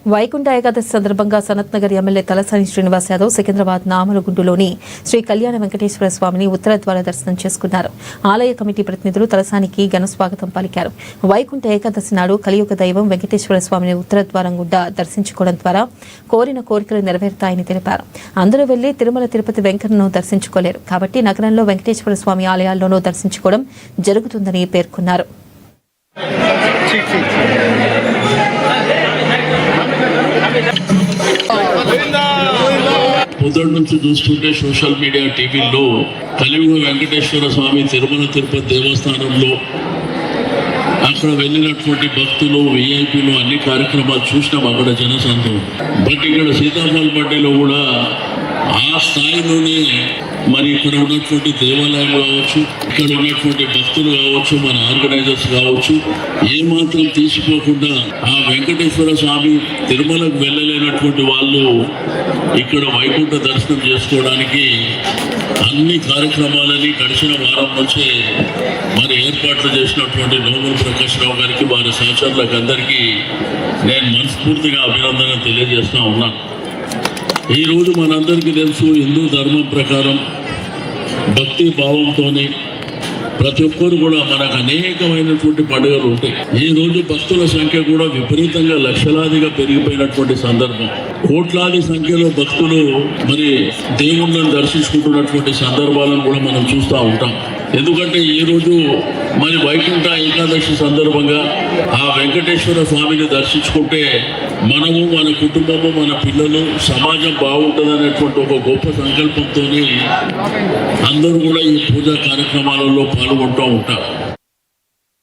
వైకుంఠ ఏకాదశి సందర్భంగా సనత్ నగర్ ఎమ్మెల్యే తలసాని శ్రీనివాస్ యాదవ్ సికింద్రాబాద్ నామలగుండులోని శ్రీ కళ్యాణ వెంకటేశ్వర స్వామిని ఉత్తర ద్వార దర్శనం చేసుకున్నారు. ఆలయ కమిటీ ప్రతినిధులు తలసానికి ఘన స్వాగతం పలికారు. వైకుంఠ ఏకాదశి నాడు కలియుగ దైవం వెంకటేశ్వర స్వామిని ఉత్తర ద్వారం గుండా దర్శించుకోవడం ద్వారా కోరిన కోరికలు నెరవేరుతాయని తెలిపారు. అందరూ వెళ్లి తిరుమల తిరుపతి వెంకన్నను దర్శించుకోలేరు కాబట్టి నగరంలో వెంకటేశ్వర స్వామి ఆలయాల్లోనూ దర్శించుకోవడం జరుగుతుందని పేర్కొన్నారు. మొదటి నుంచి చూస్తుంటే సోషల్ మీడియా టీవీల్లో కలియుగ వెంకటేశ్వర స్వామి తిరుమల తిరుపతి దేవస్థానంలో అక్కడ వెళ్ళినటువంటి భక్తులు విఐపీలు అన్ని కార్యక్రమాలు చూసినాం. అక్కడ జనసంద్రం. బట్ ఇక్కడ సీతాఫల్ బండిలో కూడా ఆ స్థాయిలోనే మరి ఇక్కడ ఉన్నటువంటి దేవాలయం కావచ్చు, ఇక్కడ ఉన్నటువంటి భక్తులు కావచ్చు, మన ఆర్గనైజర్స్ కావచ్చు, ఏమాత్రం తీసిపోకుండా ఆ వెంకటేశ్వర స్వామి తిరుమలకు వెళ్ళలేనటువంటి వాళ్ళు ఇక్కడ వైకుంఠ దర్శనం చేసుకోవడానికి అన్ని కార్యక్రమాలని గడిచిన వారం నుంచే మరి ఏర్పాట్లు చేసినటువంటి నోముల ప్రకాష్ రావు గారికి, వారి సహచరులకు అందరికీ నేను మనస్ఫూర్తిగా అభినందన తెలియజేస్తా ఉన్నాను. ఈరోజు మనందరికీ తెలుసు, హిందూ ధర్మం ప్రకారం భక్తి భావంతోనే ప్రతి ఒక్కరు కూడా మనకు అనేకమైనటువంటి పండుగలు ఉంటాయి. ఈ రోజు భక్తుల సంఖ్య కూడా విపరీతంగా లక్షలాదిగా పెరిగిపోయినటువంటి సందర్భం. కోట్లాది సంఖ్యలో భక్తులు మరి దేవుళ్ళను దర్శించుకుంటున్నటువంటి సందర్భాలను కూడా మనం చూస్తూ ఉంటాం. ఎందుకంటే ఈ రోజు మరి వైకుంఠ ఏకాదశి సందర్భంగా ఆ వెంకటేశ్వర స్వామిని దర్శించుకుంటే మనము, మన కుటుంబము, మన పిల్లలు, సమాజం బాగుంటుంది అనేటువంటి ఒక గొప్ప సంకల్పంతో అందరూ కూడా ఈ పూజా కార్యక్రమాలలో పాల్గొంటూ ఉంటారు.